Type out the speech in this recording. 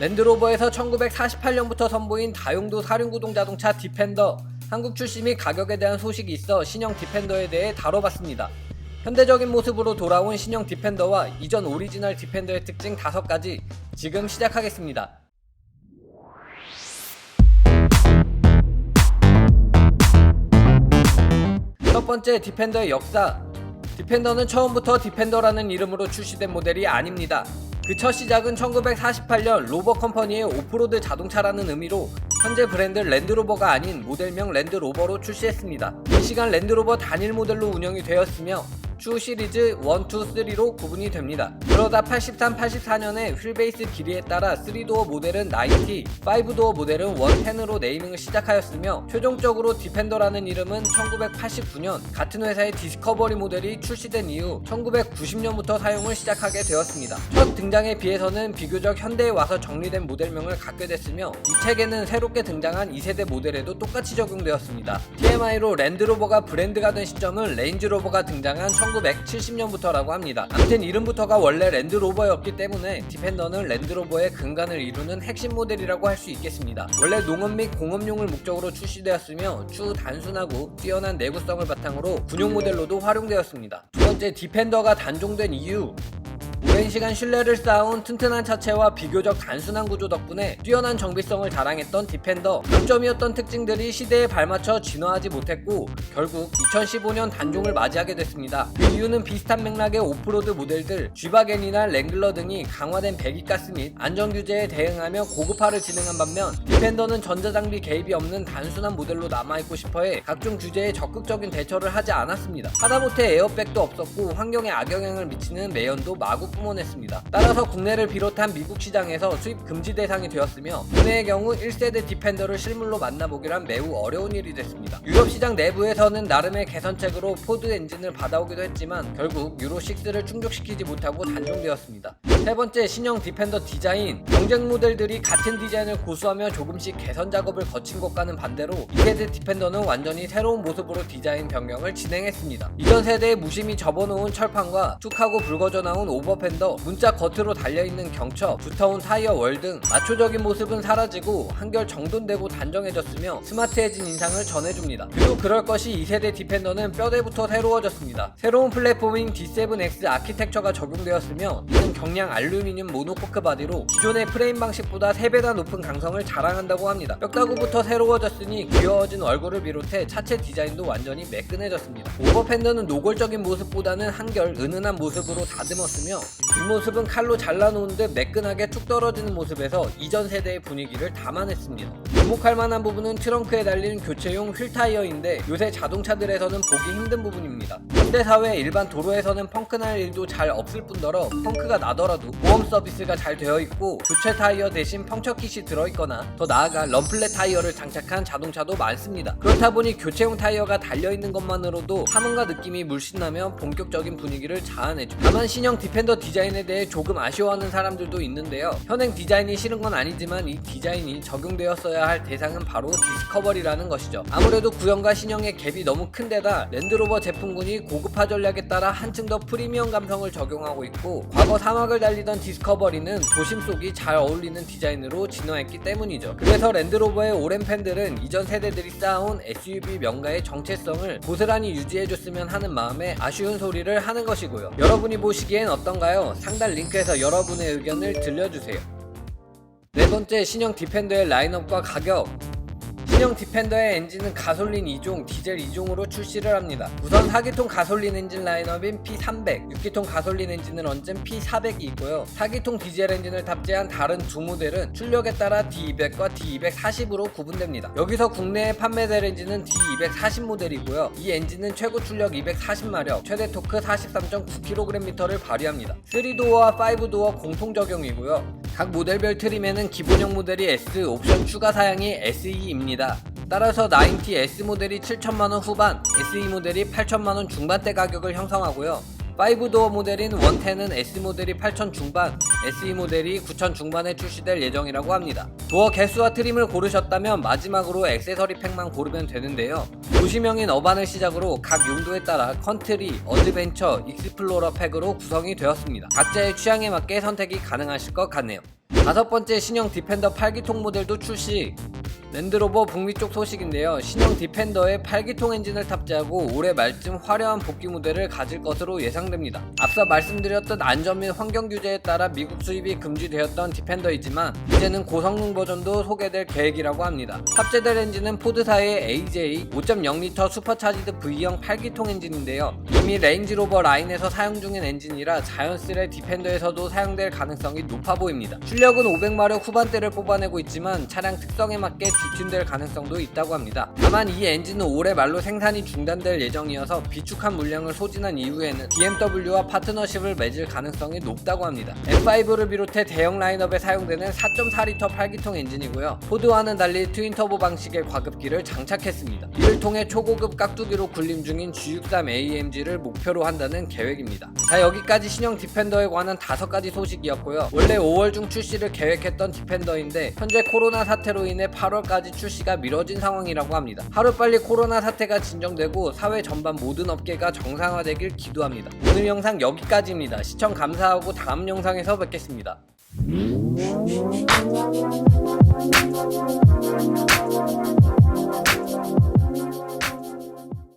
랜드로버에서 1948년부터 선보인 다용도 4륜구동 자동차 디펜더, 한국 출시 및 가격에 대한 소식이 있어 신형 디펜더에 대해 다뤄봤습니다. 현대적인 모습으로 돌아온 신형 디펜더와 이전 오리지널 디펜더의 특징 5가지 지금 시작하겠습니다. 첫 번째, 디펜더의 역사. 디펜더는 처음부터 디펜더라는 이름으로 출시된 모델이 아닙니다. 그 첫 시작은 1948년 로버 컴퍼니의 오프로드 자동차라는 의미로 현재 브랜드 랜드로버가 아닌 모델명 랜드로버로 출시했습니다. 이 시간 랜드로버 단일 모델로 운영이 되었으며 추후 시리즈 1, 2, 3로 구분이 됩니다. 그러다 83, 84년에 휠베이스 길이에 따라 3도어 모델은 90, 5도어 모델은 110으로 네이밍을 시작하였으며 최종적으로 디펜더라는 이름은 1989년 같은 회사의 디스커버리 모델이 출시된 이후 1990년부터 사용을 시작하게 되었습니다. 첫 등장에 비해서는 비교적 현대에 와서 정리된 모델명을 갖게 됐으며 이 책에는 새롭게 등장한 2세대 모델에도 똑같이 적용되었습니다. TMI로 랜드로버가 브랜드가 된 시점은 레인지로버가 등장한 1970년부터라고 합니다. 아무튼 이름부터가 원래 랜드로버였기 때문에 디펜더는 랜드로버의 근간을 이루는 핵심 모델이라고 할 수 있겠습니다. 원래 농업 및 공업용을 목적으로 출시되었으며 추후 단순하고 뛰어난 내구성을 바탕으로 군용 모델로도 활용되었습니다. 두 번째, 디펜더가 단종된 이유. 오랜 시간 신뢰를 쌓아온 튼튼한 차체와 비교적 단순한 구조 덕분에 뛰어난 정비성을 자랑했던 디펜더. 장점이었던 특징들이 시대에 발맞춰 진화하지 못했고 결국 2015년 단종을 맞이하게 됐습니다. 그 이유는 비슷한 맥락의 오프로드 모델들 G바겐이나 랭글러 등이 강화된 배기가스 및 안전규제에 대응하며 고급화를 진행한 반면 디펜더는 전자장비 개입이 없는 단순한 모델로 남아있고 싶어해 각종 규제에 적극적인 대처를 하지 않았습니다. 하다못해 에어백도 없었고 환경에 악영향을 미치는 매연도 마구 뿜어냈습니다. 따라서 국내를 비롯한 미국 시장에서 수입 금지 대상이 되었으며 국내의 경우 1세대 디펜더를 실물로 만나보기란 매우 어려운 일이 됐습니다. 유럽 시장 내부에서는 나름의 개선책으로 포드 엔진을 받아오기도 했지만 결국 유로6를 충족시키지 못하고 단종되었습니다. 세 번째, 신형 디펜더 디자인. 경쟁 모델들이 같은 디자인을 고수하며 조금씩 개선 작업을 거친 것과는 반대로 2세대 디펜더는 완전히 새로운 모습으로 디자인 변경을 진행했습니다. 이전 세대에 무심히 접어놓은 철판과 툭하고 붉어져 나온 오버펜더, 문짝 겉으로 달려있는 경첩, 두터운 타이어 월 등 마초적인 모습은 사라지고 한결 정돈되고 단정해졌으며 스마트해진 인상을 전해줍니다. 그리고 그럴 것이 2세대 디펜더는 뼈대부터 새로워졌습니다. 새로운 플랫폼인 D7X 아키텍처가 적용되었으며 이는 경량 알루미늄 모노코크 바디로 기존의 프레임 방식보다 3배나 높은 강성을 자랑한다고 합니다. 뼈다구부터 새로워졌으니 귀여워진 얼굴을 비롯해 차체 디자인도 완전히 매끈해졌습니다. 오버펜더는 노골적인 모습보다는 한결 은은한 모습으로 다듬었으며 뒷모습은 칼로 잘라놓은 듯 매끈하게 툭 떨어지는 모습에서 이전 세대의 분위기를 담아냈습니다. 주목할 만한 부분은 트렁크에 달린 교체용 휠 타이어인데 요새 자동차들에서는 보기 힘든 부분입니다. 현대사회 일반 도로에서는 펑크날 일도 잘 없을 뿐더러 펑크가 나더라도 보험 서비스가 잘 되어있고 교체 타이어 대신 펑처킷이 들어있거나 더 나아가 럼플렛 타이어를 장착한 자동차도 많습니다. 그렇다 보니 교체용 타이어가 달려있는 것만으로도 사문과 느낌이 물씬 나며 본격적인 분위기를 자아내죠. 다만 신형 디펜더 디자인에 대해 조금 아쉬워하는 사람들도 있는데요. 현행 디자인이 싫은 건 아니지만 이 디자인이 적용되었어야 할 대상은 바로 디스커버리라는 것이죠. 아무래도 구형과 신형의 갭이 너무 큰데다 랜드로버 제품군이 고급화 전략에 따라 한층 더 프리미엄 감성을 적용하고 있고 과거 사막을 달리던 디스커버리는 도심 속이 잘 어울리는 디자인으로 진화했기 때문이죠. 그래서 랜드로버의 오랜 팬들은 이전 세대들이 쌓아온 SUV 명가의 정체성을 고스란히 유지해줬으면 하는 마음에 아쉬운 소리를 하는 것이고요. 여러분이 보시기엔 어떤가요? 상단 링크에서 여러분의 의견을 들려주세요. 네 번째, 신형 디펜더의 라인업과 가격. 신형 디펜더의 엔진은 가솔린 2종, 디젤 2종으로 출시를 합니다. 우선 4기통 가솔린 엔진 라인업인 P300, 6기통 가솔린 엔진을 얹은 P400이 있고요. 4기통 디젤 엔진을 탑재한 다른 두 모델은 출력에 따라 D200과 D240으로 구분됩니다. 여기서 국내에 판매될 엔진은 D240 모델이고요. 이 엔진은 최고 출력 240마력, 최대 토크 43.9kgm를 발휘합니다. 3도어와 5도어 공통 적용이고요. 각 모델별 트림에는 기본형 모델이 S, 옵션 추가 사양이 SE입니다. 따라서 90 S 모델이 7천만원 후반, SE 모델이 8천만원 중반대 가격을 형성하고요. 5도어 모델인 110은 S 모델이 8천 중반, SE 모델이 9천 중반에 출시될 예정이라고 합니다. 도어 개수와 트림을 고르셨다면 마지막으로 액세서리 팩만 고르면 되는데요. 도시명인 어반을 시작으로 각 용도에 따라 컨트리, 어드벤처, 익스플로러 팩으로 구성이 되었습니다. 각자의 취향에 맞게 선택이 가능하실 것 같네요. 다섯 번째, 신형 디펜더 8기통 모델도 출시. 랜드로버 북미 쪽 소식인데요. 신형 디펜더에 8기통 엔진을 탑재하고 올해 말쯤 화려한 복귀 모델을 가질 것으로 예상됩니다. 앞서 말씀드렸던 안전 및 환경 규제에 따라 미국 수입이 금지되었던 디펜더이지만 이제는 고성능 버전도 소개될 계획이라고 합니다. 탑재될 엔진은 포드사의 AJ 5.0L 슈퍼차지드 V형 8기통 엔진인데요. 이미 레인지로버 라인에서 사용 중인 엔진이라 자연스레 디펜더에서도 사용될 가능성이 높아 보입니다. 출력은 500마력 후반대를 뽑아내고 있지만 차량 특성에 맞게 디튠될 가능성도 있다고 합니다. 다만 이 엔진은 올해 말로 생산이 중단될 예정이어서 비축한 물량을 소진한 이후에는 BMW와 파트너십을 맺을 가능성이 높다고 합니다. M5를 비롯해 대형 라인업에 사용되는 4.4L 8기통 엔진이고요. 포드와는 달리 트윈터보 방식의 과급기를 장착했습니다. 이를 통해 초고급 깍두기로 군림 중인 G63 AMG를 목표로 한다는 계획입니다. 자, 여기까지 신형 디펜더에 관한 5가지 소식이었고요. 원래 5월 중 출시를 계획했던 디펜더인데 현재 코로나 사태로 인해 8월까지 출시가 미뤄진 상황이라고 합니다. 하루빨리 코로나 사태가 진정되고 사회 전반 모든 업계가 정상화되길 기도합니다. 오늘 영상 여기까지입니다. 시청 감사하고 다음 영상에서 뵙겠습니다.